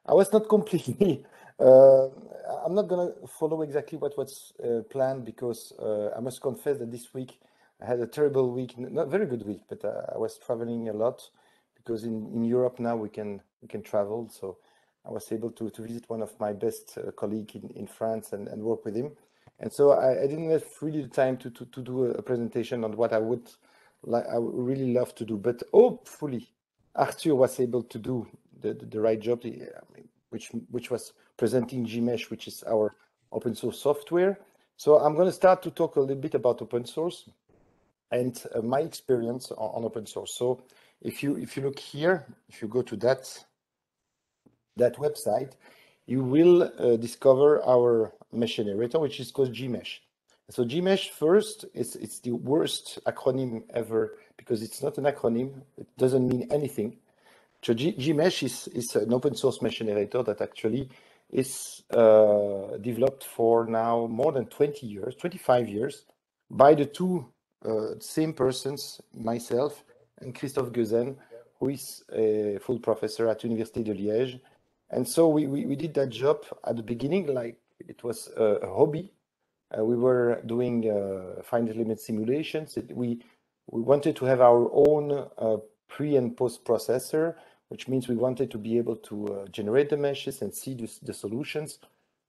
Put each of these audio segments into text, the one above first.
I was not completely. I'm not gonna follow exactly what was planned because I must confess that this week I had a terrible week, not very good week, but I was traveling a lot because in Europe now we can travel. So I was able to visit one of my best colleague in France and work with him. And so I didn't have really the time to do a presentation on what I would really love to do. But hopefully Arthur was able to do the right job, which was presenting Gmesh, which is our open source software. So I'm going to start to talk a little bit about open source and my experience on open source. So if you look here, if you go to that website, you will discover our mesh generator, which is called Gmesh. So Gmesh first, it's the worst acronym ever because it's not an acronym. It doesn't mean anything. So Gmesh is an open source mesh generator that actually is developed for now more than 20 years, 25 years, by the two same persons, myself and Christophe Guezen, who is a full professor at Université de Liège. And so we did that job at the beginning like it was a hobby. We were doing finite element simulations. We wanted to have our own pre and post processor, which means we wanted to be able to generate the meshes and see the solutions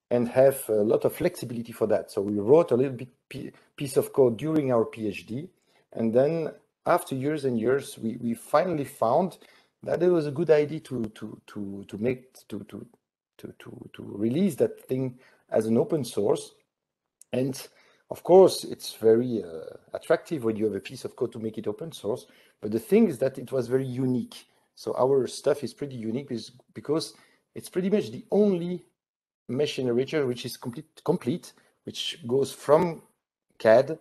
and have a lot of flexibility for that. So we wrote a little bit piece of code during our PhD. And then after years and years, we finally found that it was a good idea to release that thing as an open source. And of course, it's very attractive when you have a piece of code to make it open source. But the thing is that it was very unique. So our stuff is pretty unique because it's pretty much the only mesh generator which is complete, which goes from CAD,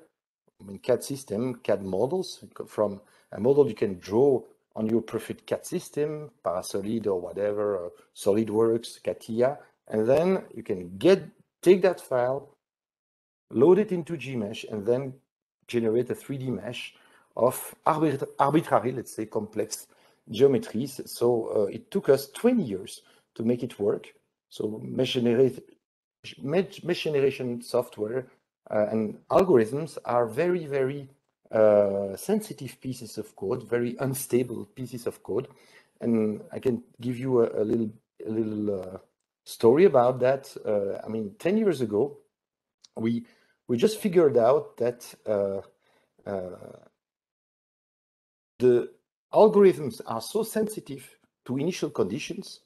CAD system, CAD models, from a model you can draw on your perfect CAD system, Parasolid or whatever, or SolidWorks, CATIA, and then you can take that file, load it into Gmesh, and then generate a 3D mesh of arbitrary, let's say, complex geometries. So it took us 20 years to make it work. So mesh generation software and algorithms are very, very sensitive pieces of code, very unstable pieces of code. And I can give you a little story about that. I mean, 10 years ago, we just figured out that the algorithms are so sensitive to initial conditions.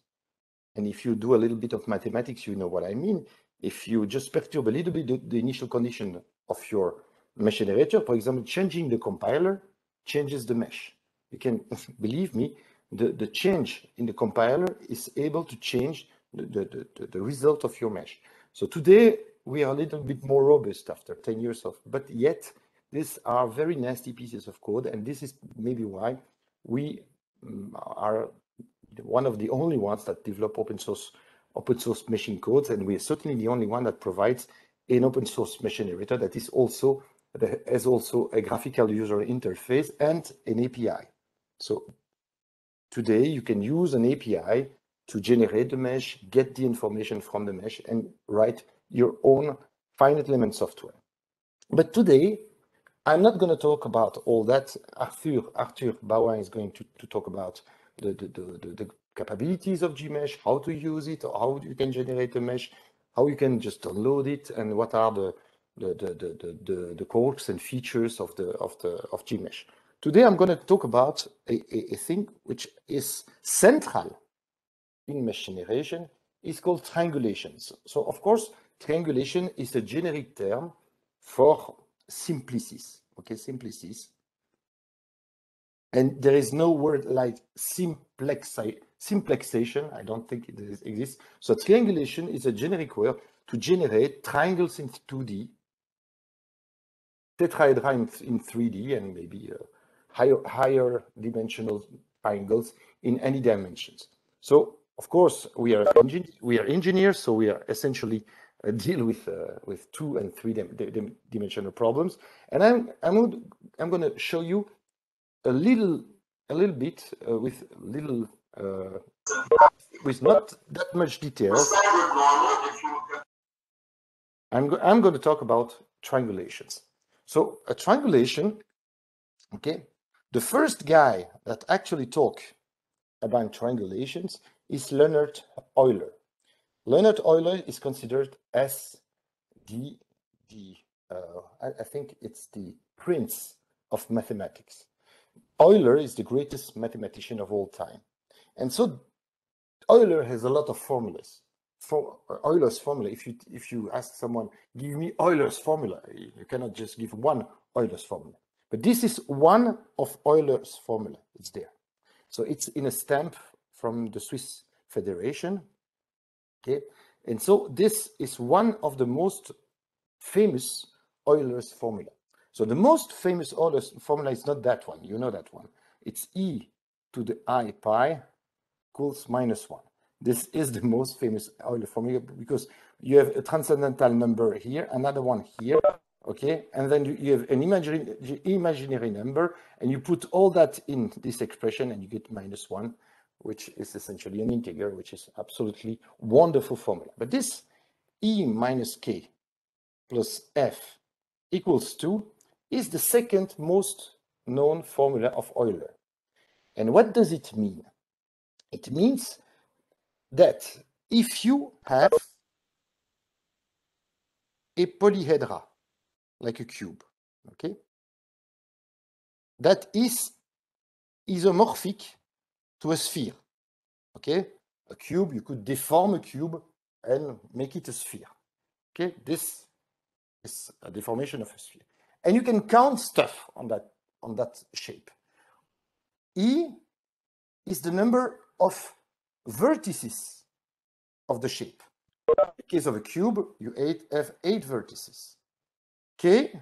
And if you do a little bit of mathematics, you know what I mean. If you just perturb a little bit the initial condition of your mesh generator, for example, changing the compiler changes the mesh. You can believe me, the change in the compiler is able to change the result of your mesh. So today we are a little bit more robust after 10 years of, but yet these are very nasty pieces of code, and this is maybe why we are one of the only ones that develop open source meshing codes, and we are certainly the only one that provides an open source mesh generator that is also has also a graphical user interface and an API. So today you can use an API to generate the mesh, get the information from the mesh, and write your own finite element software. But today, I'm not going to talk about all that. Arthur Bauer is going to talk about the capabilities of Gmesh, how to use it, how you can generate a mesh, how you can just download it, and what are the quirks and features of Gmesh. Today, I'm going to talk about a thing which is central in mesh generation. Is called triangulations. So, of course, triangulation is a generic term for simplices. Okay, simplices. And there is no word like simplexation. I don't think it exists. So triangulation is a generic word to generate triangles in 2D, tetrahedra in 3D, and maybe higher dimensional triangles in any dimensions. So, of course, we are engineers, so we are essentially deal with 2 and 3 dimensional problems. And I'm going to show you a little bit with little with not that much details, I'm going to talk about triangulations. So a triangulation, okay, the first guy that actually talked about triangulations is Leonhard Euler. Leonhard Euler is considered as I think it's the prince of mathematics. Euler is the greatest mathematician of all time. And so Euler has a lot of formulas. For Euler's formula, if you ask someone, give me Euler's formula, you cannot just give one Euler's formula. But this is one of Euler's formula. It's there. So it's in a stamp from the Swiss Federation. Okay. And so this is one of the most famous Euler's formula. So the most famous Euler's formula is not that one. You know that one. It's e to the I pi equals -1. This is the most famous Euler formula because you have a transcendental number here, another one here, okay? And then you have an imaginary number, and you put all that in this expression, and you get -1, which is essentially an integer, which is absolutely wonderful formula. But this e minus k plus f equals 2 is the second most known formula of Euler. And what does it mean? It means that if you have a polyhedra, like a cube, okay, that is isomorphic to a sphere, okay? A cube, you could deform a cube and make it a sphere, okay? This is a deformation of a sphere. And you can count stuff on that shape. E is the number of vertices of the shape. In the case of a cube, you have 8 vertices. K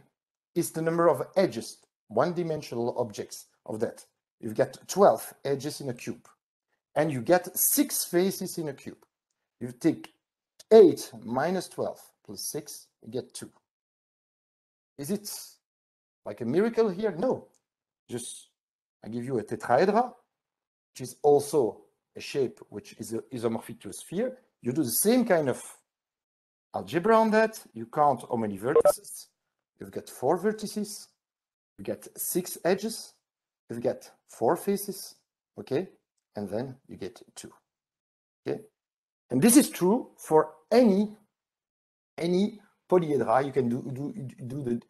is the number of edges, one-dimensional objects of that. You've got 12 edges in a cube. And you get 6 faces in a cube. You take 8 minus 12 plus 6, you get 2. Is it like a miracle here? No. Just, I give you a tetrahedra, which is also a shape which is isomorphic to a sphere. You do the same kind of algebra on that. You count how many vertices. You've got 4 vertices. You get 6 edges. You've got 4 faces. Okay? And then you get 2. Okay? And this is true for any polyhedra. You can do the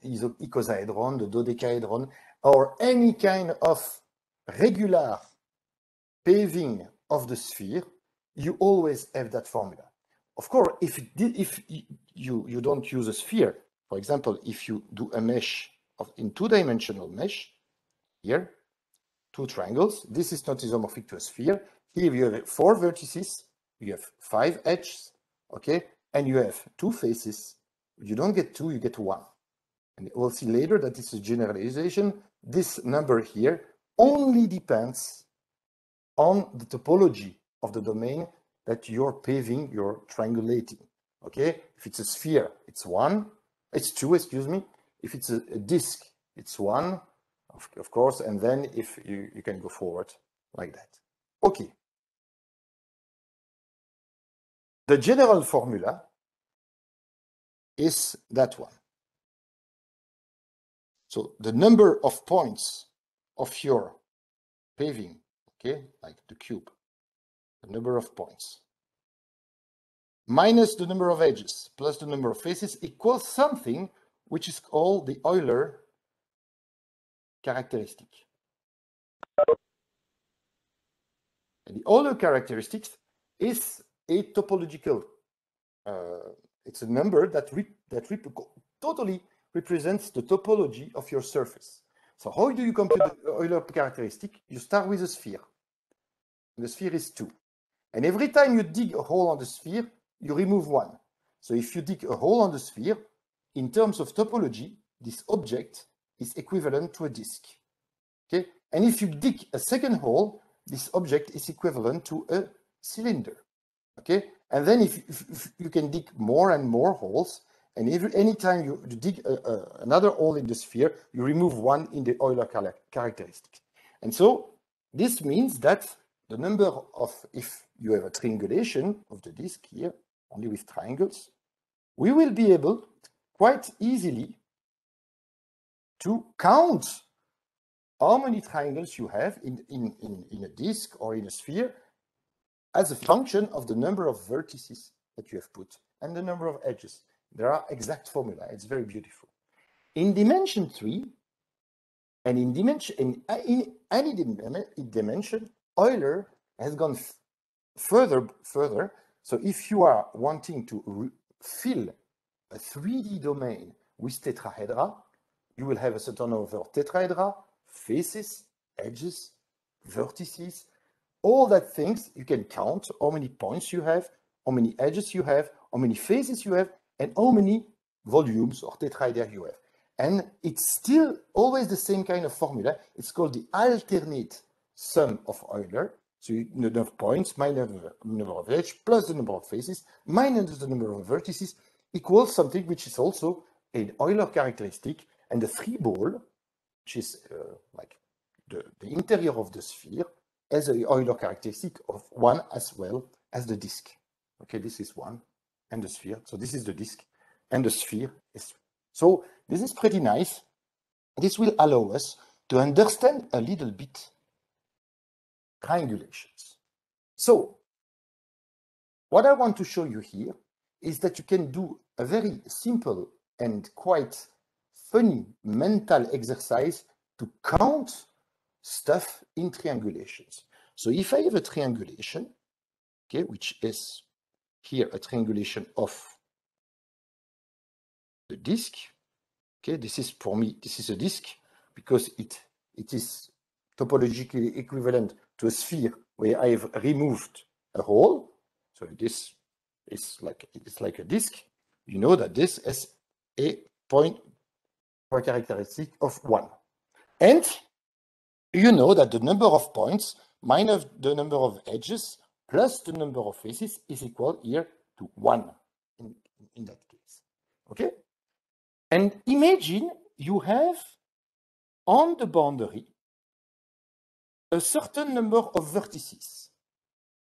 icosahedron, the dodecahedron, or any kind of regular paving of the sphere. You always have that formula. Of course, if you don't use a sphere, for example, if you do a mesh in 2-dimensional mesh, here, 2 triangles, this is not isomorphic to a sphere. Here you have 4 vertices, you have 5 edges, okay, and you have 2 faces. You don't get 2, you get 1. And we'll see later that this is a generalization. This number here only depends on the topology of the domain that you're paving, you're triangulating. Okay, if it's a sphere, it's 2, excuse me. If it's a disk, it's 1, of course, and then if you can go forward like that. Okay. The general formula is that one. So the number of points of your paving, okay, like the cube, the number of points, minus the number of edges, plus the number of faces equals something which is called the Euler characteristic. And the Euler characteristic is a topological, it's a number that totally represents the topology of your surface. So how do you compute the Euler characteristic? You start with a sphere. The sphere is 2. And every time you dig a hole on the sphere, you remove 1. So if you dig a hole on the sphere, in terms of topology, this object is equivalent to a disk. Okay? And if you dig a second hole, this object is equivalent to a cylinder. Okay? And then if you can dig more and more holes, and any time you dig another hole in the sphere, you remove 1 in the Euler characteristic. And so this means that the number of, if you have a triangulation of the disk here, only with triangles, we will be able quite easily to count how many triangles you have in a disk or in a sphere as a function of the number of vertices that you have put and the number of edges. There are exact formula. It's very beautiful. In dimension 3, and in any dimension, Euler has gone further. So if you are wanting to fill a 3D domain with tetrahedra, you will have a certain number of tetrahedra, faces, edges, vertices, all that things. You can count how many points you have, how many edges you have, how many faces you have, and how many volumes or tetrahedra you have. And it's still always the same kind of formula. It's called the alternate sum of Euler. So the number of points minus the number of edges plus the number of faces minus the number of vertices equals something which is also an Euler characteristic. And the free ball, which is like the interior of the sphere, has an Euler characteristic of 1 as well as the disk. Okay, this is 1 and the sphere. So this is the disk and the sphere is 3. So this is pretty nice. This will allow us to understand a little bit triangulations. So what I want to show you here is that you can do a very simple and quite funny mental exercise to count stuff in triangulations. So if I have a triangulation, okay, which is here a triangulation of the disk, okay, this is for me, this is a disk because it is topologically equivalent to a sphere where I have removed a hole. So this is like a disk. You know that this is a point or characteristic of 1. And you know that the number of points minus the number of edges plus the number of faces is equal here to 1 in that case. Okay? And imagine you have on the boundary a certain number of vertices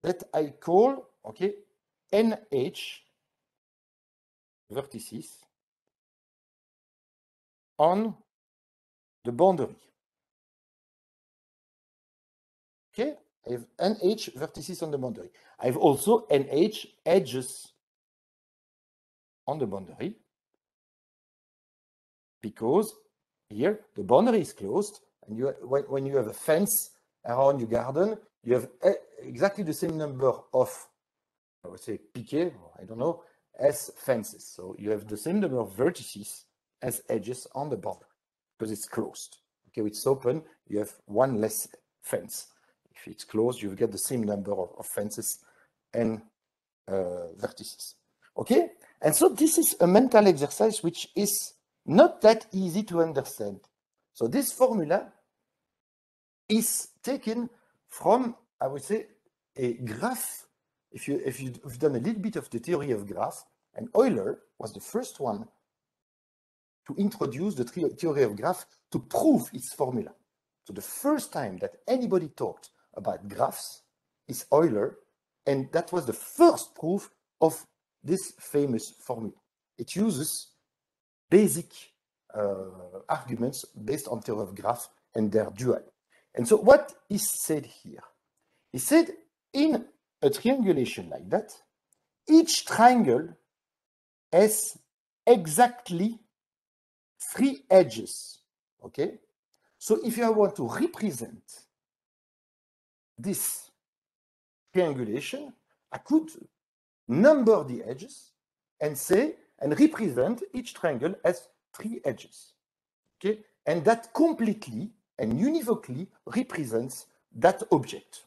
that I call, okay, NH vertices on the boundary. Okay, I have NH vertices on the boundary. I have also NH edges on the boundary because here the boundary is closed, and when you have a fence around your garden, you have exactly the same number of, I would say, piquets, I don't know, as fences. So you have the same number of vertices as edges on the boundary because it's closed. Okay, it's open, you have one less fence. If it's closed, you get the same number of fences and vertices. Okay, and so this is a mental exercise which is not that easy to understand. So this formula is taken from, I would say, a graph. If you've done a little bit of the theory of graph, and Euler was the first one to introduce the theory of graph to prove its formula. So the first time that anybody talked about graphs is Euler, and that was the first proof of this famous formula. It uses basic arguments based on theory of graph and their dual. And so what is said here? He said in a triangulation like that, each triangle has exactly 3 edges, okay? So if I want to represent this triangulation, I could number the edges and say, and represent each triangle as 3 edges, okay? And that completely and univocally represents that object.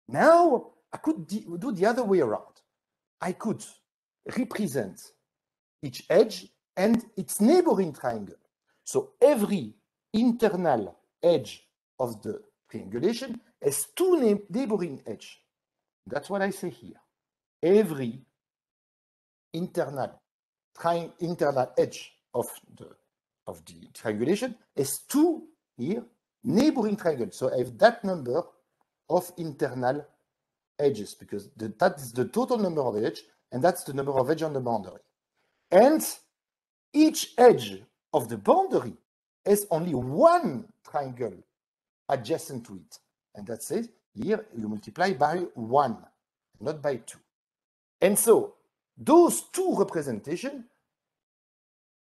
Now, I could do the other way around. I could represent each edge and its neighboring triangle. So every internal edge of the triangulation has 2 neighboring edges. That's what I say here. Every internal edge of the triangulation has 2 here neighboring triangles. So I have that number of internal edges, because that is the total number of edges, and that's the number of edges on the boundary. And each edge of the boundary has only one triangle adjacent to it. And that says here you multiply by 1, not by 2. And so those two representations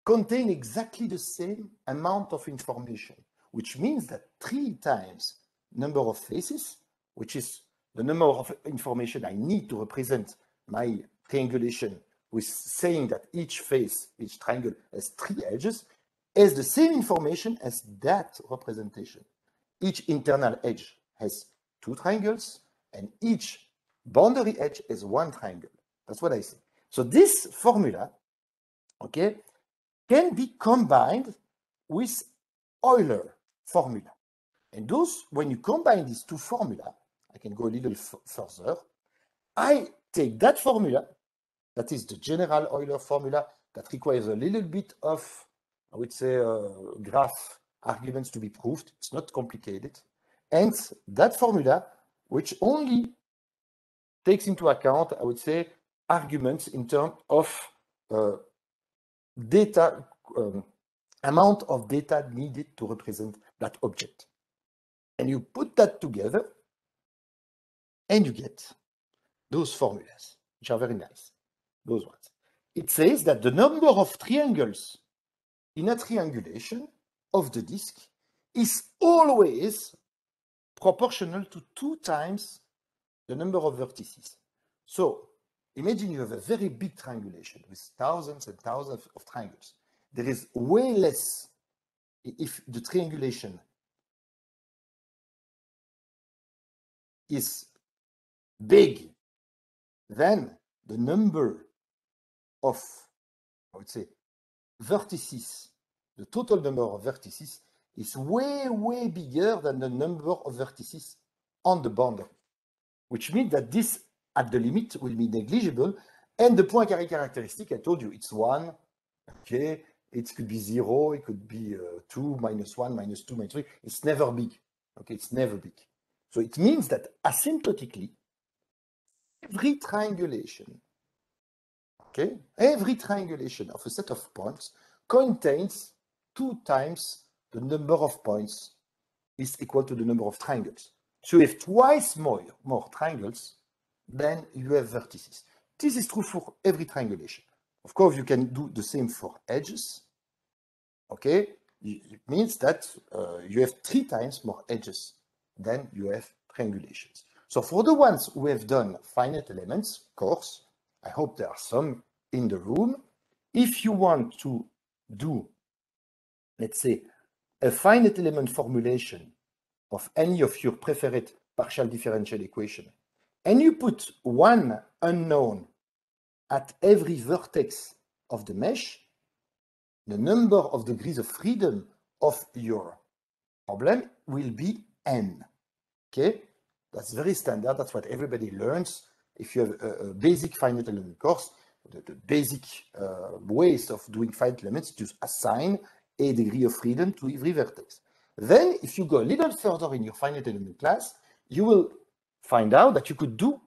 contain exactly the same amount of information, which means that 3 times number of faces, which is the number of information I need to represent my triangulation with saying that each face, each triangle has 3 edges, has the same information as that representation. Each internal edge has 2 triangles, and each boundary edge has 1 triangle. That's what I say. So this formula, okay, can be combined with Euler formula. And those, when you combine these two formula, I can go a little further. I take that formula, that is the general Euler formula that requires a little bit of, I would say, graph arguments to be proved. It's not complicated. And that formula, which only takes into account, I would say, arguments in terms of data, amount of data needed to represent that object. And you put that together, and you get those formulas, which are very nice, those ones. It says that the number of triangles in a triangulation of the disk is always proportional to 2 times the number of vertices. So imagine you have a very big triangulation with thousands and thousands of triangles. There is way less if the triangulation is big than the number of, I would say, vertices. The total number of vertices is way, way bigger than the number of vertices on the boundary, which means that this at the limit will be negligible. And the point carré characteristic, I told you, it's 1, okay? It could be 0, it could be 2, minus 1, minus 2, minus 3. It's never big, okay? It's never big. So it means that asymptotically, every triangulation, okay, every triangulation of a set of points contains 2 times the number of points is equal to the number of triangles. So you have twice more triangles than you have vertices. This is true for every triangulation. Of course, you can do the same for edges, okay? It means that you have 3 times more edges than you have triangulations. So for the ones who have done finite elements course, I hope there are some in the room. If you want to do, let's say, a finite element formulation of any of your preferred partial differential equation, and you put one unknown at every vertex of the mesh, the number of degrees of freedom of your problem will be n. Okay, that's very standard. That's what everybody learns. If you have a basic finite element course, the basic ways of doing finite elements, just assign a degree of freedom to every vertex. Then, if you go a little further in your finite element class, you will find out that you could do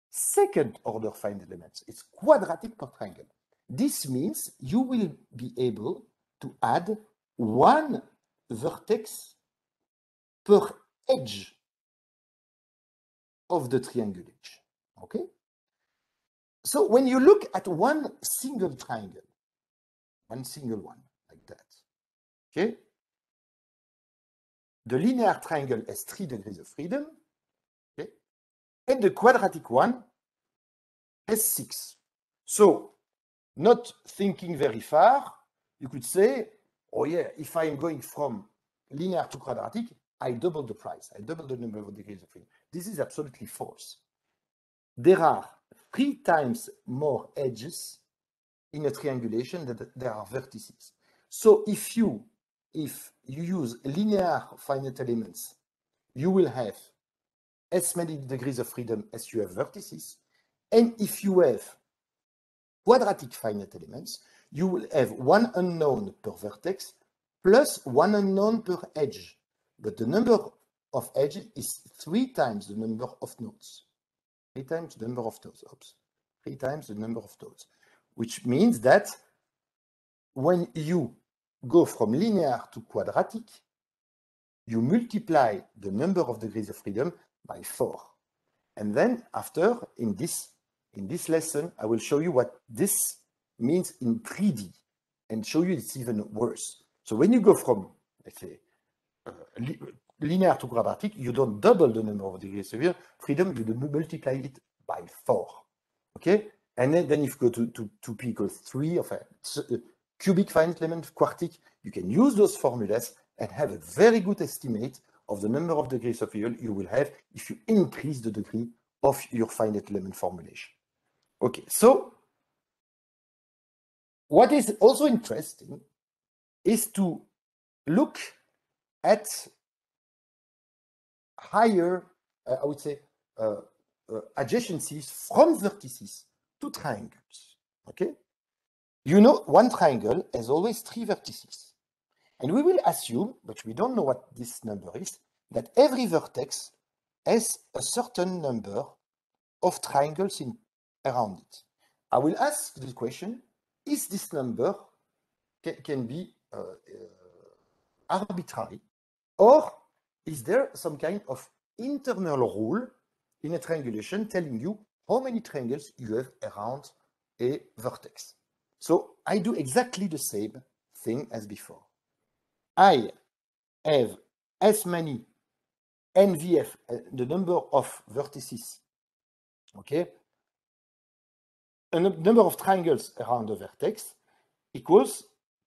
second order finite elements. It's quadratic per triangle. This means you will be able to add 1 vertex per edge of the triangulation, okay? So when you look at one single triangle, one single one, like that, okay? The linear triangle has 3 degrees of freedom, okay? And the quadratic one has 6. So, not thinking very far, you could say, oh yeah, if I am going from linear to quadratic, I double the price, I double the number of degrees of freedom. This is absolutely false. There are 3 times more edges in a triangulation than there are vertices. So if you use linear finite elements, you will have as many degrees of freedom as you have vertices. And if you have quadratic finite elements, you will have 1 unknown per vertex plus 1 unknown per edge. But the number of edges is 3 times the number of nodes. 3 times the number of toes. Oops. 3 times the number of toes, which means that when you go from linear to quadratic, you multiply the number of degrees of freedom by 4. And then after, in this lesson, I will show you what this means in 3D and show you it's even worse. So when you go from, let's say, linear to quadratic, you don't double the number of degrees of freedom, you multiply it by 4. Okay? And then if you go to P equals 3, cubic finite element, quartic, you can use those formulas and have a very good estimate of the number of degrees of freedom you will have if you increase the degree of your finite element formulation. Okay, so what is also interesting is to look at higher, I would say, adjacencies from vertices to triangles. Okay, you know, one triangle has always 3 vertices, and we will assume, but we don't know what this number is, that every vertex has a certain number of triangles around it. I will ask the question: is this number can be arbitrary, or is there some kind of internal rule in a triangulation telling you how many triangles you have around a vertex? So I do exactly the same thing as before. I have as many NVF, the number of vertices, okay, a number of triangles around the vertex equals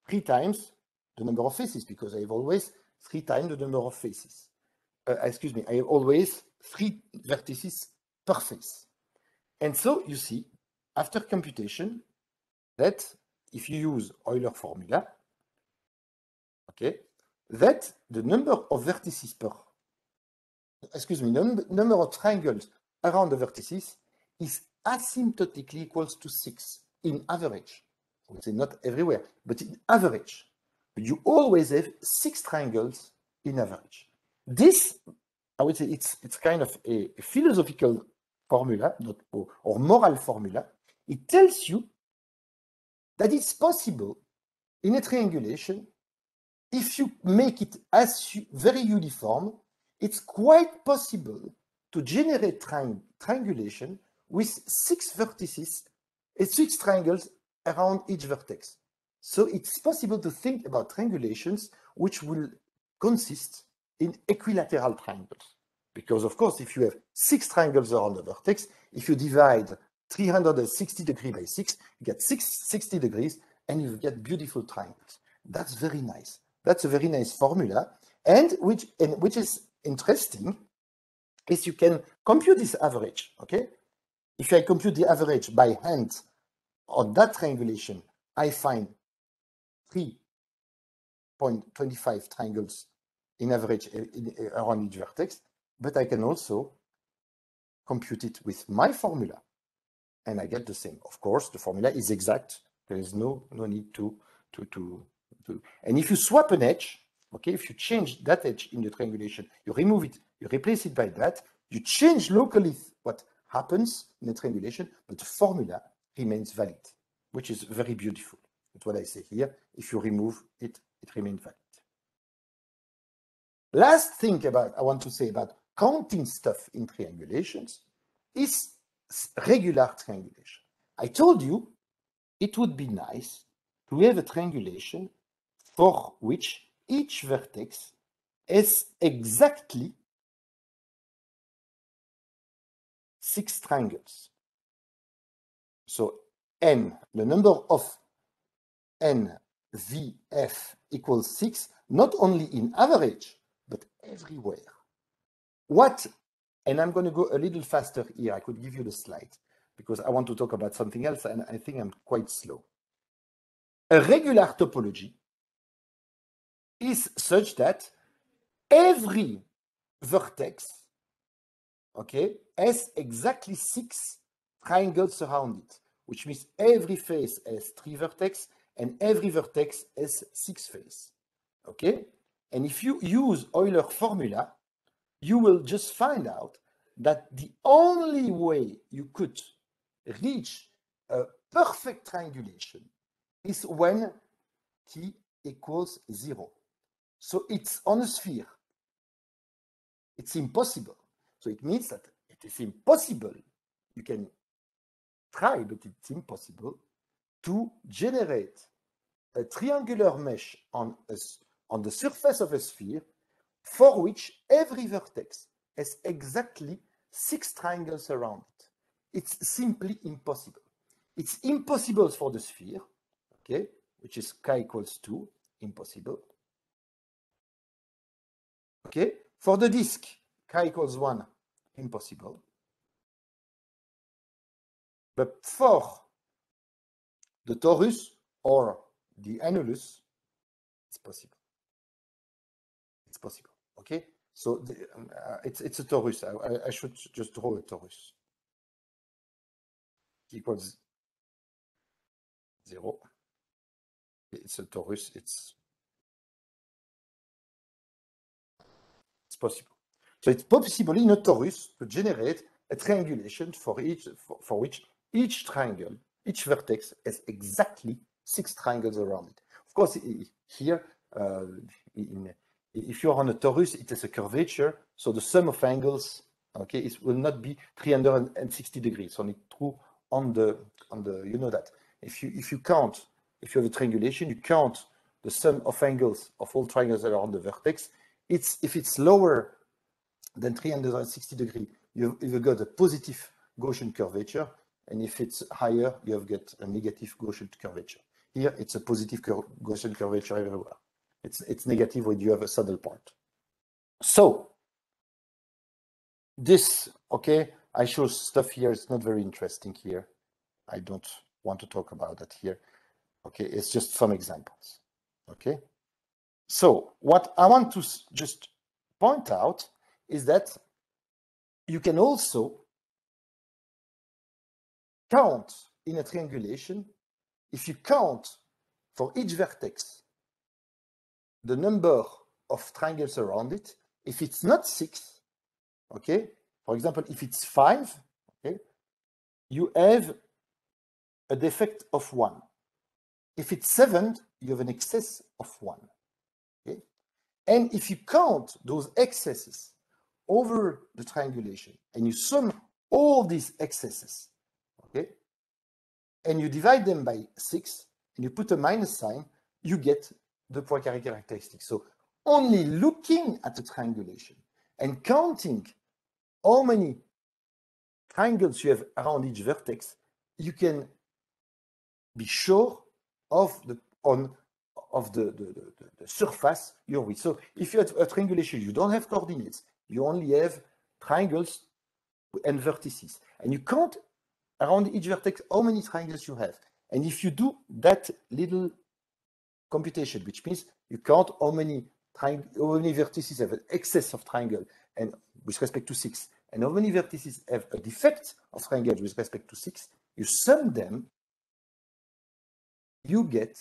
3 times the number of faces, because I have always 3 times the number of faces. Excuse me, I have always 3 vertices per face. And so you see, after computation, that if you use Euler formula, okay, that the number of vertices number of triangles around the vertices is asymptotically equals to 6 in average. I would say not everywhere, but in average. You always have 6 triangles in average. This, I would say, it's kind of a philosophical formula, or moral formula. It tells you that it's possible in a triangulation, if you make it as very uniform, it's quite possible to generate triangulation with 6 vertices and 6 triangles around each vertex. So it's possible to think about triangulations which will consist in equilateral triangles. Because of course, if you have 6 triangles around the vertex, if you divide 360 degrees by 6, you get 60 degrees, and you get beautiful triangles. That's very nice. That's a very nice formula. And which is interesting is you can compute this average, okay? If I compute the average by hand on that triangulation, I find 3.25 triangles in average around each vertex, but I can also compute it with my formula, and I get the same. Of course, the formula is exact. There is no need to. And if you swap an edge, okay, if you change that edge in the triangulation, you remove it, you replace it by that, you change locally what happens in the triangulation, but the formula remains valid, which is very beautiful. That's what I say here. If you remove it, it remains valid. Last thing I want to say about counting stuff in triangulations is regular triangulation. I told you it would be nice to have a triangulation for which each vertex has exactly 6 triangles. So n, the number of NVF equals 6, not only in average, but everywhere. And I'm going to go a little faster here. I could give you the slide because I want to talk about something else, and I think I'm quite slow. A regular topology is such that every vertex, okay, has exactly 6 triangles around it, which means every face has 3 vertex and every vertex has 6 faces, okay? And if you use Euler formula, you will just find out that the only way you could reach a perfect triangulation is when t equals 0. So it's on a sphere. It's impossible. So it means that it is impossible. You can try, but it's impossible to generate a triangular mesh on the surface of a sphere for which every vertex has exactly 6 triangles around it. It's simply impossible. It's impossible for the sphere, okay, which is k equals 2, impossible. Okay, for the disk, k equals 1, impossible. But for the torus or the annulus, it's possible. It's possible, okay? So it's a torus. I should just draw a torus. Equals 0. It's a torus. It's possible. So it's possible in a torus to generate a triangulation for which each triangle, each vertex has exactly 6 triangles around it. Of course, here, if you're on a torus, it has a curvature, so the sum of angles, okay, it will not be 360 degrees. It's only true on the you know that. If you count, if you have a triangulation, you count the sum of angles of all triangles that are on the vertex. If it's lower than 360 degrees, you've got a positive Gaussian curvature, and if it's higher, you've got a negative Gaussian curvature. Here, it's a positive Gaussian curvature everywhere. It's negative when you have a saddle point. So this, okay, I show stuff here. It's not very interesting here. I don't want to talk about that here. Okay, it's just some examples. Okay. So what I want to just point out is that you can also count in a triangulation. If you count for each vertex the number of triangles around it, if it's not 6, okay, for example, if it's 5, okay, you have a defect of 1. If it's 7, you have an excess of 1. Okay? And if you count those excesses over the triangulation and you sum all these excesses, okay, and you divide them by 6 and you put a minus sign, you get the Poincaré characteristic. So only looking at the triangulation and counting how many triangles you have around each vertex, you can be sure of the surface you're with. So if you have a triangulation, you don't have coordinates, you only have triangles and vertices, and you count around each vertex how many triangles you have. And if you do that little computation, which means you count how many vertices have an excess of triangle and with respect to 6, and how many vertices have a defect of triangle with respect to 6, you sum them, you get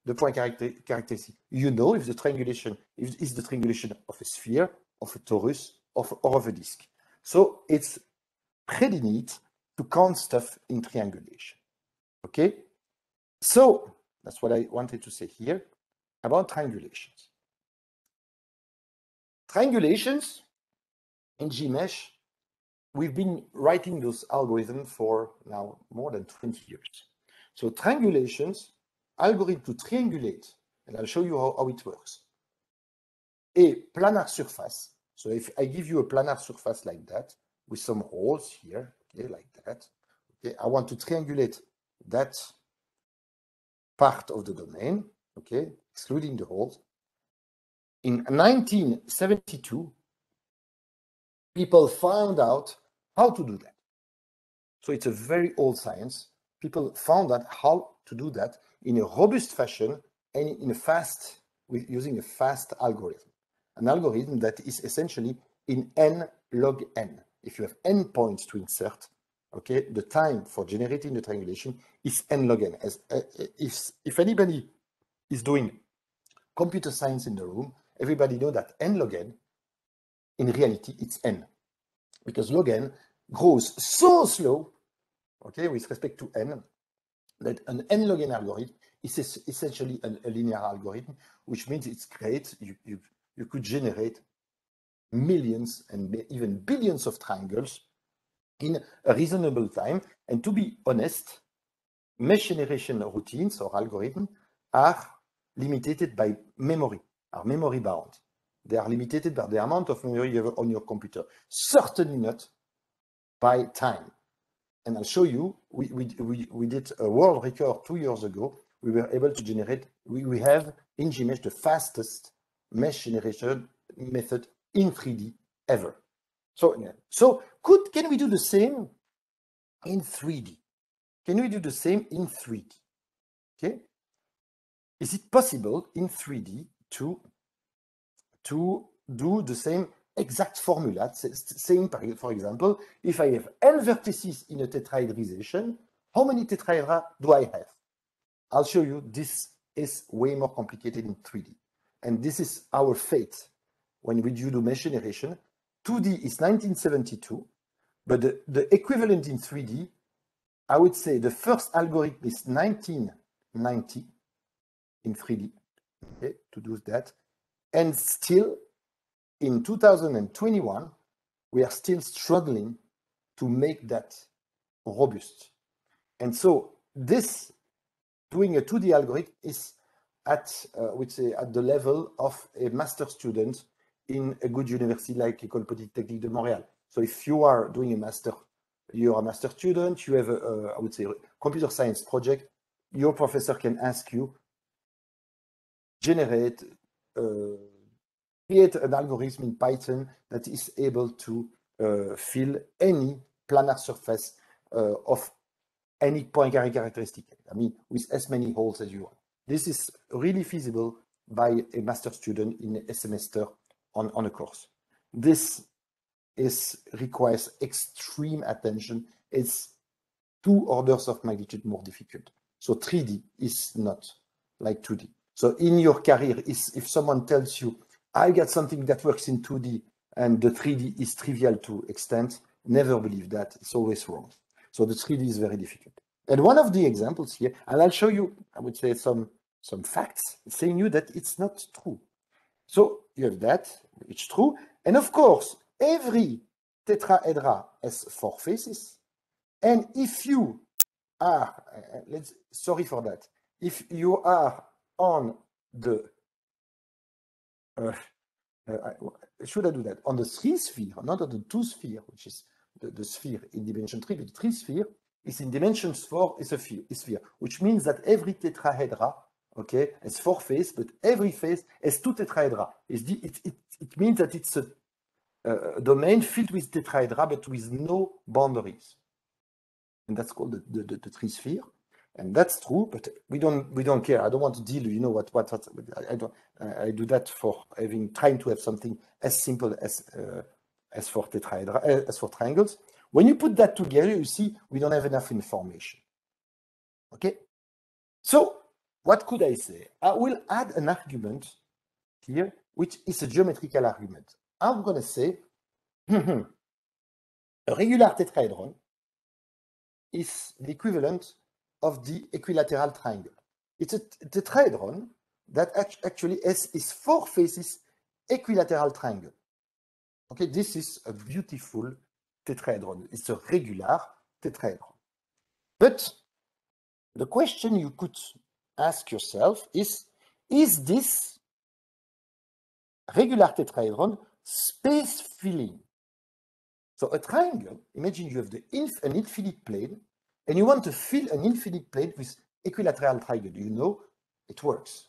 the point characteristic. You know if the triangulation is the triangulation of a sphere, of a torus, or of a disk. So it's pretty neat to count stuff in triangulation. Okay? So that's what I wanted to say here about triangulations. Triangulations in GMesh, we've been writing those algorithms for now more than 20 years. So triangulations, algorithm to triangulate, and I'll show you how it works. A planar surface. So if I give you a planar surface like that, with some holes here, okay, like that, okay, I want to triangulate that part of the domain, okay, excluding the holes. In 1972, people found out how to do that. So it's a very old science. People found out how to do that in a robust fashion and in a fast, using a fast algorithm. An algorithm that is essentially in n log n. If you have n points to insert, okay, the time for generating the triangulation is n log n. As if anybody is doing computer science in the room, everybody knows that n log n, in reality, it's n. because log n grows so slow, okay, with respect to n, that an n log n algorithm is essentially a linear algorithm, which means it's great. You could generate millions and even billions of triangles in a reasonable time. And to be honest, mesh generation routines or algorithms are limited by memory, are memory bound. They are limited by the amount of memory you have on your computer, certainly not by time. And I'll show you, we did a world record 2 years ago. We were able to generate, we have in Gmesh the fastest mesh generation method in 3D ever. So can we do the same in 3D? Can we do the same in 3D? Okay. Is it possible in 3D to do the same exact formula? Saying, for example, if I have n vertices in a tetrahedrization, how many tetrahedra do I have? I'll show you this is way more complicated in 3D. And this is our fate when we do mesh generation. 2D is 1972, but the equivalent in 3D, I would say the first algorithm is 1990 in 3D, okay, to do that. And still, in 2021, we are still struggling to make that robust. And so this, doing a 2D algorithm is at, we'd say, at the level of a master student in a good university like École Polytechnique de Montréal. So if you are doing a master, you're a master student, you have a, I would say, computer science project, your professor can ask you, generate, create an algorithm in Python that is able to fill any planar surface of any Poincaré characteristic. I mean, with as many holes as you want. This is really feasible by a master student in a semester on a course. This requires extreme attention. It's 2 orders of magnitude more difficult. So 3D is not like 2D. So in your career, if someone tells you, I got something that works in 2D and the 3D is trivial to extent, never believe that. It's always wrong. So the 3D is very difficult. And one of the examples here, and I'll show you, I would say, some facts saying you that it's not true. So you have that, it's true. And of course, every tetrahedra has 4 faces. And if you are, sorry for that, if you are on the, should I do that? On the 3 sphere, not on the 2 sphere, which is the sphere in dimension 3, but the 3 sphere is in dimension 4 is a sphere, which means that every tetrahedra, okay, has 4 faces, but every face has 2 tetrahedra. It means that it's a domain filled with tetrahedra, but with no boundaries. And that's called the 3 sphere. And that's true, but we don't care. I don't want to deal, you know what I do that for trying to have something as simple as for tetrahedra, as for triangles. When you put that together, you see we don't have enough information. Okay? So what could I say? I will add an argument here, which is a geometrical argument. I'm going to say a regular tetrahedron is the equivalent of the equilateral triangle. It's a tetrahedron that actually has its 4 faces equilateral triangle. Okay, this is a beautiful tetrahedron. It's a regular tetrahedron. But the question you could ask yourself is this regular tetrahedron space filling? So a triangle, imagine you have an infinite plane, and you want to fill an infinite plane with equilateral triangle. You know it works.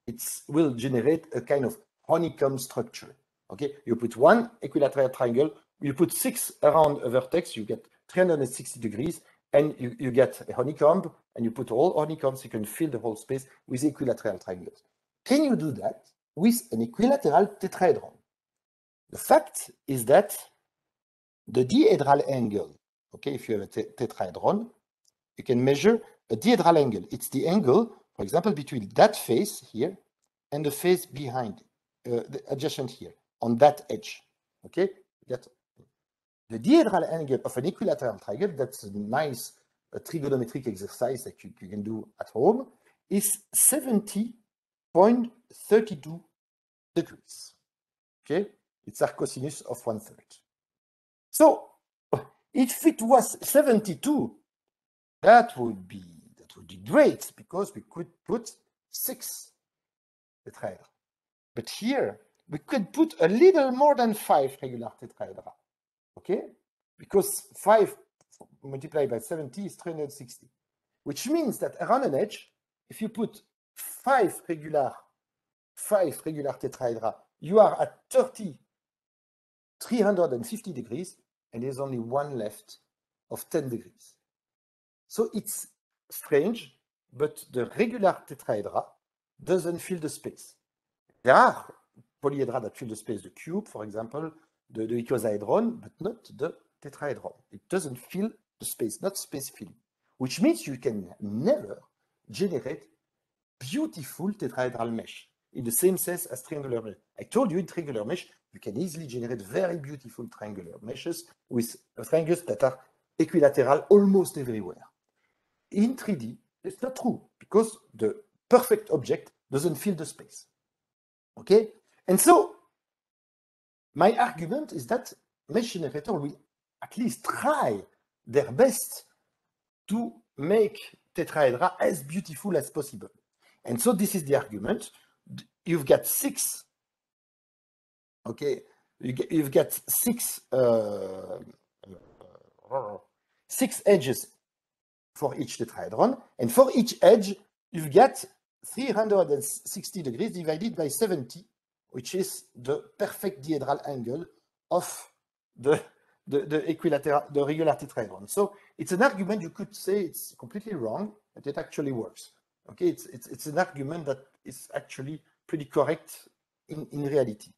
It will generate a kind of honeycomb structure. Okay, you put 1 equilateral triangle, you put 6 around a vertex, you get 360 degrees, and you get a honeycomb, and you put all honeycombs, you can fill the whole space with equilateral triangles. Can you do that with an equilateral tetrahedron? The fact is that the dihedral angle, okay, if you have a tetrahedron, you can measure a dihedral angle. It's the angle, for example, between that face here and the face behind, the adjacent here, on that edge, okay? the diagonal angle of an equilateral triangle, that's a nice trigonometric exercise that you can do at home, is 70.32 degrees. Okay, it's our cosinus of 1/3. So if it was 72, that would be great, because we could put 6 tetrahedra. But here we could put a little more than 5 regular tetrahedra. Okay, because 5 multiplied by 70 is 360, which means that around an edge, if you put 5 regular tetrahedra, you are at 350 degrees, and there's only one left of 10 degrees. So it's strange, but the regular tetrahedra doesn't fill the space. There are polyhedra that fill the space, the cube, for example, the icosahedron, but not the tetrahedron. It doesn't fill the space, not space filling, which means you can never generate beautiful tetrahedral mesh in the same sense as triangular mesh. I told you in triangular mesh, you can easily generate very beautiful triangular meshes with triangles that are equilateral almost everywhere. In 3D, it's not true, because the perfect object doesn't fill the space. Okay? And so my argument is that mesh generator will at least try their best to make tetrahedra as beautiful as possible. And so this is the argument. You've got 6, okay, you've got 6 edges for each tetrahedron, and for each edge, you've got 360 degrees divided by 70, which is the perfect diedral angle of the equilateral, the regular tetrahedron. So it's an argument, you could say it's completely wrong, but it actually works. Okay, it's an argument that is actually pretty correct in reality.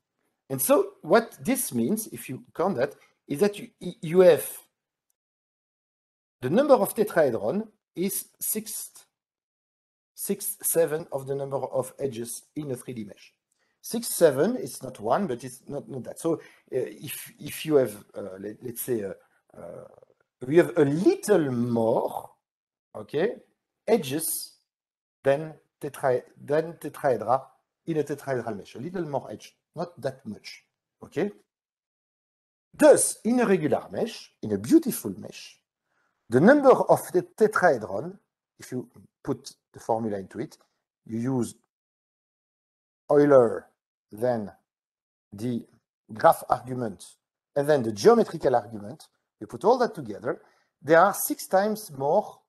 And so what this means, if you count that, is that you have the number of tetrahedron is 6/7 of the number of edges in a 3D mesh. 6/7 is not 1, but it's not that. So if you have, let's say, we have a little more, okay, edges than tetrahedra in a tetrahedral mesh. A little more edge, not that much, okay? Thus, in a regular mesh, in a beautiful mesh, the number of the tetrahedron, if you put the formula into it, you use Euler, then the graph argument, and then the geometrical argument, you put all that together, there are 6 times more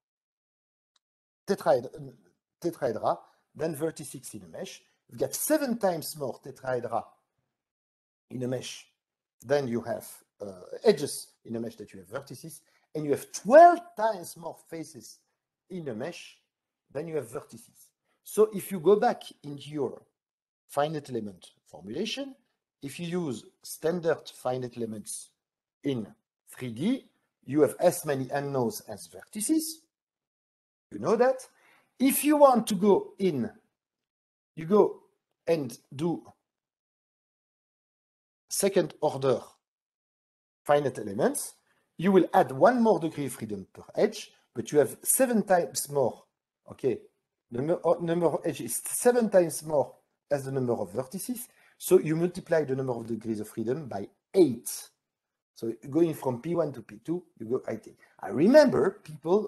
tetrahedra than vertices in a mesh. You've got 7 times more tetrahedra in a mesh than you have edges in a mesh that you have vertices, and you have 12 times more faces in a mesh than you have vertices. So if you go back into your finite element formulation, if you use standard finite elements in 3D, you have as many unknowns as vertices. You know that. If you want to go in, you go and do second order finite elements, you will add 1 more degree of freedom per edge, but you have 7 times more, okay? The number of edges is 7 times more as the number of vertices, so you multiply the number of degrees of freedom by 8. So going from P1 to P2, you go 18. I remember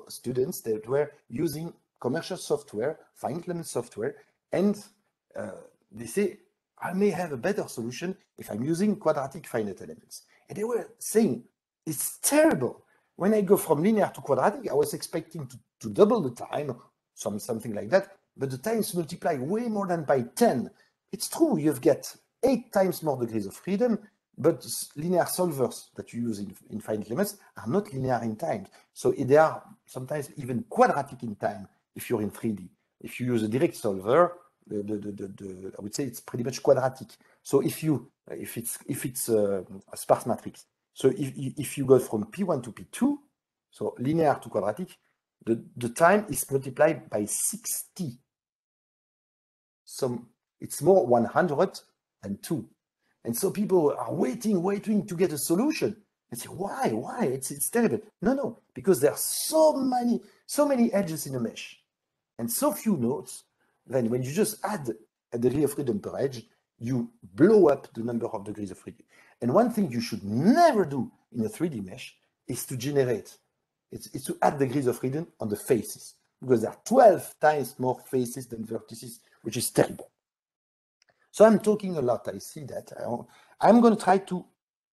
students that were using commercial software, finite element software, and they say, I may have a better solution if I'm using quadratic finite elements. And they were saying, it's terrible. When I go from linear to quadratic, I was expecting to double the time, something like that, but the times multiply way more than by 10. It's true, you've got 8 times more degrees of freedom, but linear solvers that you use in finite elements are not linear in time. So they are sometimes even quadratic in time if you're in 3D. If you use a direct solver, I would say it's pretty much quadratic. So if it's a sparse matrix, so if you go from P1 to P2, so linear to quadratic, the time is multiplied by 60. So it's more 102. And so people are waiting to get a solution. You say, why? Why? It's terrible. No, because there are so many edges in a mesh and so few nodes. Then when you just add a degree of freedom per edge, you blow up the number of degrees of freedom. And one thing you should never do in a 3D mesh is to generate, it's to add degrees of freedom on the faces, because there are 12 times more faces than vertices, which is terrible. So I'm talking a lot, I see that. I'm going to try to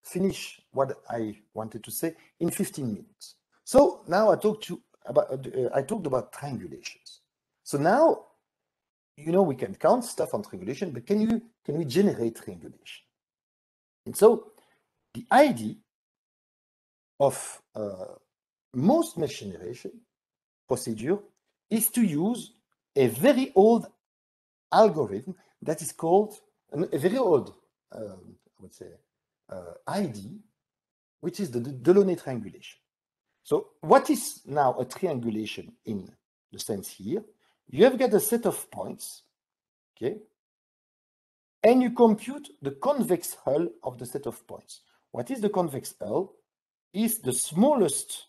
finish what I wanted to say in 15 minutes. So now I talked about triangulations. So now, you know, we can count stuff on triangulation, but can we generate triangulation? And so the idea of most mesh generation procedure is to use a very old algorithm that is called a very old, I would say, ID, which is the Delaunay triangulation. So what is now a triangulation in the sense here? You have got a set of points, okay? And you compute the convex hull of the set of points. What is the convex hull? Is the smallest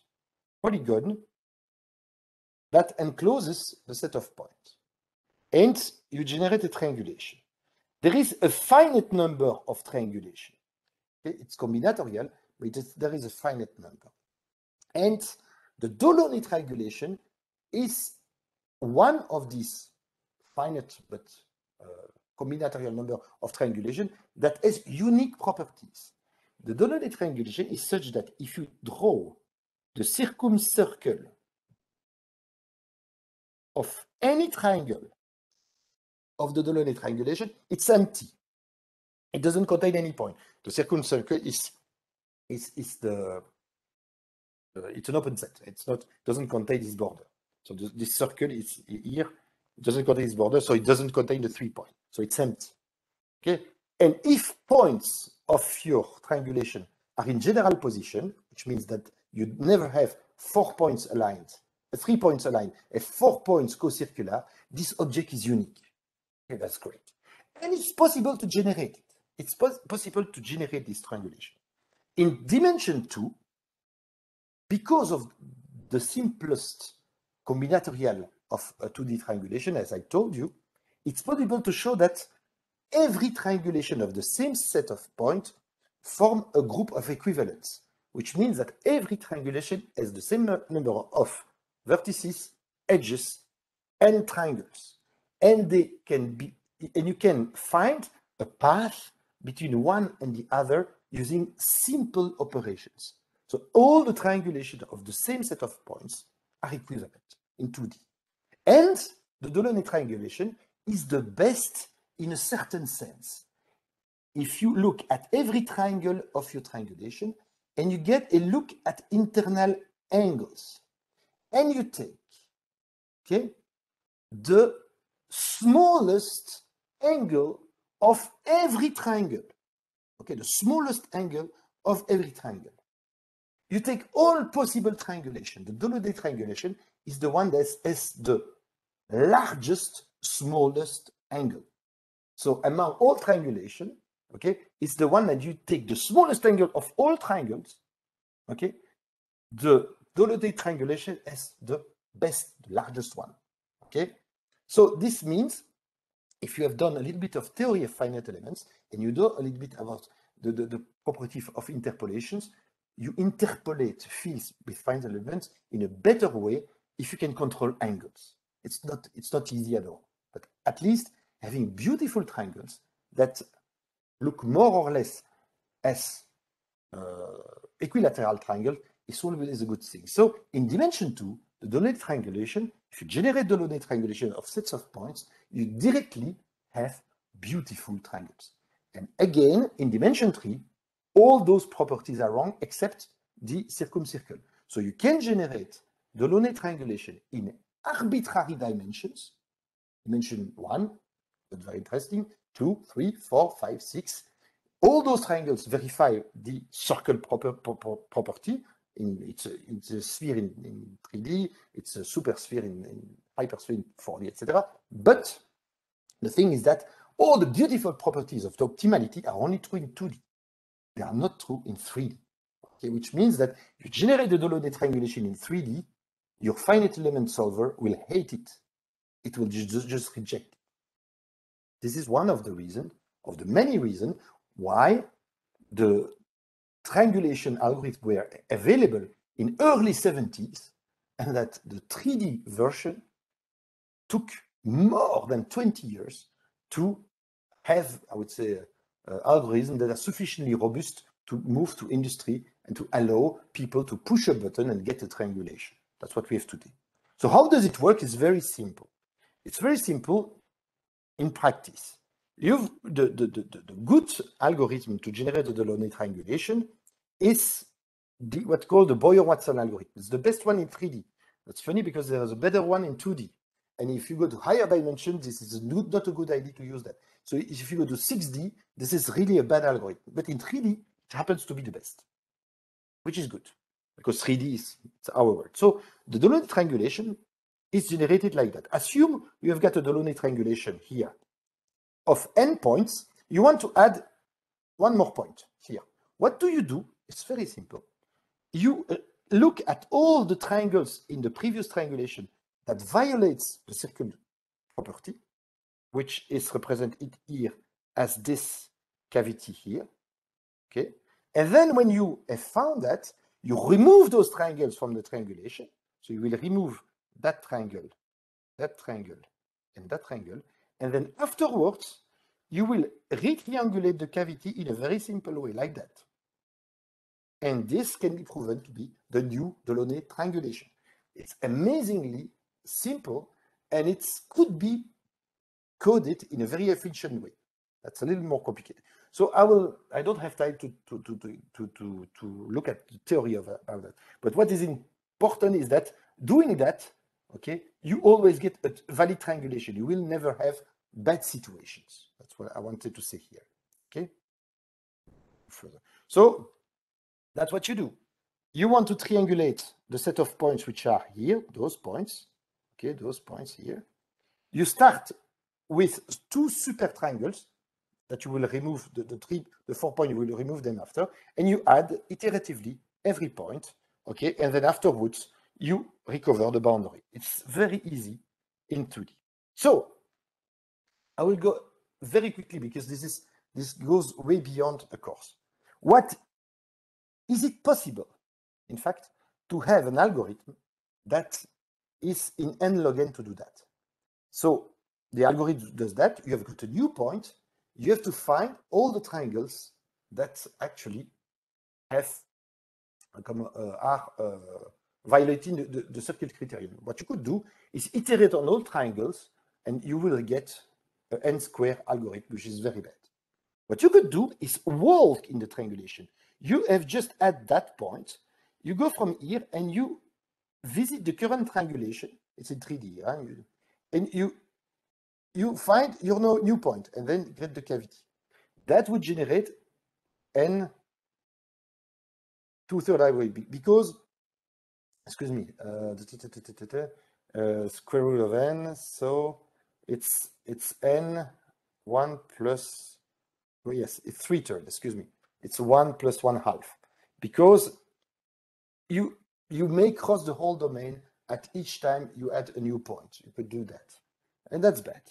polygon that encloses the set of points. And you generate a triangulation. There is a finite number of triangulation. Okay? It's combinatorial, but there is a finite number. And the Delaunay triangulation is one of these finite but combinatorial number of triangulation that has unique properties. The Delaunay triangulation is such that if you draw the circumcircle of any triangle of the Delaunay triangulation, it's empty. It doesn't contain any point. The circumcircle is it's an open set. It doesn't contain this border. So this circle is here. It doesn't contain this border, so it doesn't contain the 3 points. So it's empty. Okay. And if points of your triangulation are in general position, which means that you never have 4 points aligned, 3 points aligned, and 4 points co-circular, this object is unique. Okay, that's great. And it's possible to generate it. It's possible to generate this triangulation. In dimension 2, because of the simplest combinatorial of a 2D triangulation, as I told you, it's possible to show that every triangulation of the same set of points form a group of equivalents, which means that every triangulation has the same number of vertices, edges, and triangles. And you can find a path between one and the other using simple operations. So all the triangulations of the same set of points are equivalent in 2D. And the Delaunay triangulation is the best in a certain sense. If you look at every triangle of your triangulation and you get a look at internal angles, and you take, okay, the smallest angle of every triangle, okay, the smallest angle of every triangle. You take all possible triangulation. The Delaunay triangulation is the one that has the largest, smallest angle. So among all triangulation, okay, it's the one that you take the smallest angle of all triangles, okay? The Delaunay triangulation has the best, the largest one, okay? So this means if you have done a little bit of theory of finite elements and you know a little bit about the property of interpolations, you interpolate fields with finite elements in a better way if you can control angles. It's not easy at all, but at least having beautiful triangles that look more or less as equilateral triangle is always a good thing. So in dimension 2, the Delaunay triangulation, if you generate the Delaunay triangulation of sets of points, you directly have beautiful triangles. And again, in dimension 3, all those properties are wrong except the circumcircle. So you can generate the Delaunay triangulation in arbitrary dimensions. Dimension 1, that's very interesting, 2, 3, 4, 5, 6. All those triangles verify the circle property. It's a sphere in 3D, it's a supersphere in hypersphere in 4D, etc. But the thing is that all the beautiful properties of the optimality are only true in 2D. They are not true in 3D. Okay, which means that you generate the Delaunay triangulation in 3D, your finite element solver will hate it. It will just reject it. This is one of the reasons, of the many reasons, why the triangulation algorithms were available in early 70s, and that the 3D version took more than 20 years to have, I would say, algorithms that are sufficiently robust to move to industry and to allow people to push a button and get a triangulation. That's what we have today. So how does it work? It's very simple. It's very simple in practice. You've the good algorithm to generate the Delaunay triangulation is what's called the Boyer-Watson algorithm. It's the best one in 3D. That's funny because there is a better one in 2D. And if you go to higher dimensions, this is not a good idea to use that. So if you go to 6D, this is really a bad algorithm. But in 3D, it happens to be the best, which is good because 3D is our word. So the Delaunay triangulation is generated like that. Assume you have got a Delaunay triangulation here of n points. You want to add one more point here. What do? It's very simple. You look at all the triangles in the previous triangulation that violates the circle property, which is represented here as this cavity here, okay? And then when you have found that, you remove those triangles from the triangulation. So you will remove that triangle, and that triangle. And then afterwards, you will retriangulate the cavity in a very simple way, like that. And this can be proven to be the new Delaunay triangulation. It's amazingly simple, and it could be coded in a very efficient way. That's a little more complicated. So I don't have time to look at the theory about that. But what is important is that doing that, okay, you always get a valid triangulation. You will never have bad situations. That's what I wanted to say here. Okay. Further. So that's what you do. You want to triangulate the set of points which are here, those points. Okay, those points here. You start with two super triangles that you will remove the 4 points, you will remove them after, and you add iteratively every point, okay, and then afterwards you recover the boundary. It's very easy in 2D. So I will go very quickly because this goes way beyond a course. What is it possible, in fact, to have an algorithm that is in n log n to do that? So the algorithm does that. You have got a new point. You have to find all the triangles that actually have are violating the circle criterion. What you could do is iterate on all triangles, and you will get an n square algorithm, which is very bad. What you could do is walk in the triangulation. You have just at that point, you go from here and you visit the current triangulation. It's in 3D, right? And you find your new point and then get the cavity. That would generate n 2/3 algorithm because, excuse me, square root of n. So it's n 1 plus. Oh yes, it's 3/3. Excuse me. It's 1 plus 1/2 because you may cross the whole domain at each time you add a new point. You could do that, and that's bad.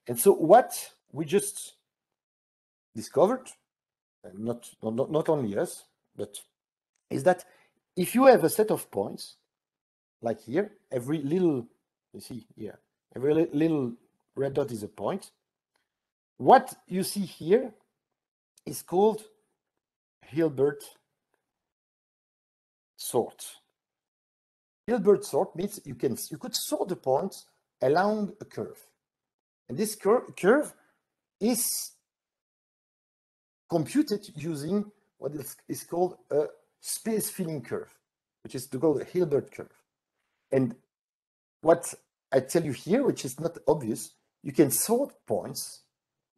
And so what we just discovered, and not only us, but is that if you have a set of points, like here, every little, you see here, every little red dot is a point. What you see here is called Hilbert sort. Hilbert sort means you could sort the points along a curve. And this curve is computed using what is called a space filling curve, which is called a Hilbert curve. And what I tell you here, which is not obvious, you can sort points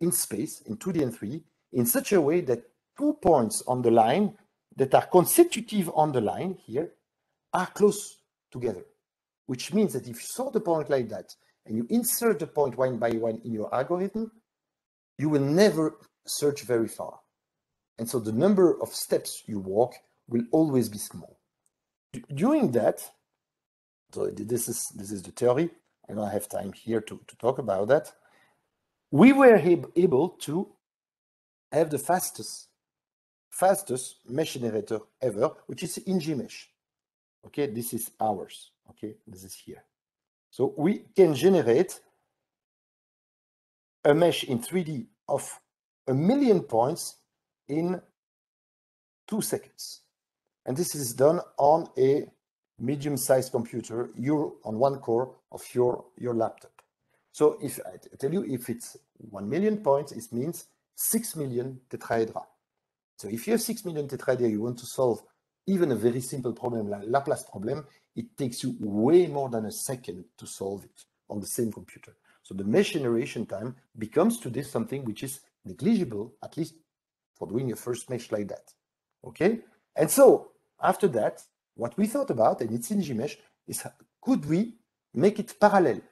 in space, in 2D and 3D, in such a way that 2 points on the line that are consecutive on the line here are close together, which means that if you sort a point like that and you insert the point one by one in your algorithm, you will never search very far. And so the number of steps you walk will always be small. During that, so this is the theory. I don't have time here to talk about that. We were able to have the fastest mesh generator ever, which is ngMesh. Okay, this is ours. Okay, this is here. So we can generate a mesh in 3D of 1,000,000 points in 2 seconds. And this is done on a medium-sized computer, on one core of your laptop. So if I tell you, if it's 1,000,000 points, it means 6 million tetrahedra. So if you have 6 million tetrahedra, you want to solve even a very simple problem like Laplace problem, it takes you way more than a second to solve it on the same computer. So the mesh generation time becomes today something which is negligible, at least for doing a first mesh like that. Okay? And so after that, what we thought about, and it's in ngMesh, is could we make it parallel?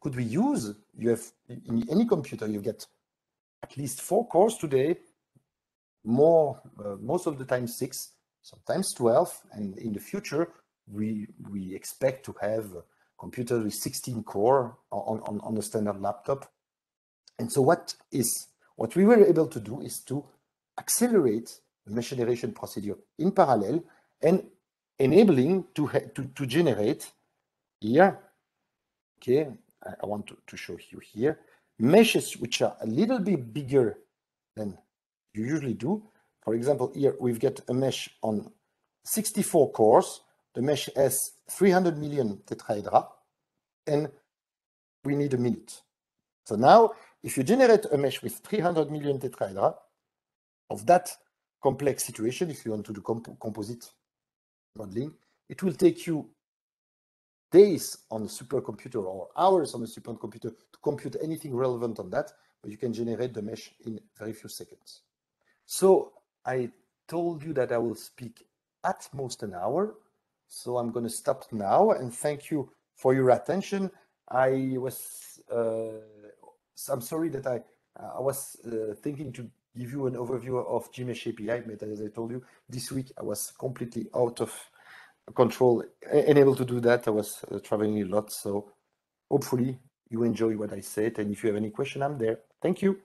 Could we use, you have in any computer, you get at least 4 cores today, more, most of the time 6, sometimes 12, and in the future, we expect to have a computer with 16 core on a standard laptop. And so what we were able to do is to accelerate the mesh generation procedure in parallel and enabling to generate here, okay, I want to show you here, meshes which are a little bit bigger than you usually do. For example, here we've got a mesh on 64 cores. The mesh has 300 million tetrahedra, and we need a minute. So now, if you generate a mesh with 300 million tetrahedra of that complex situation, if you want to do composite modeling, it will take you days on a supercomputer or hours on a supercomputer to compute anything relevant on that, but you can generate the mesh in very few seconds. So I told you that I will speak at most an hour. So I'm going to stop now and thank you for your attention. I'm sorry that I was thinking to give you an overview of GMesh API, but as I told you, this week I was completely out of control, unable to do that. I was traveling a lot, so hopefully you enjoy what I said, and if you have any question, I'm there. Thank you.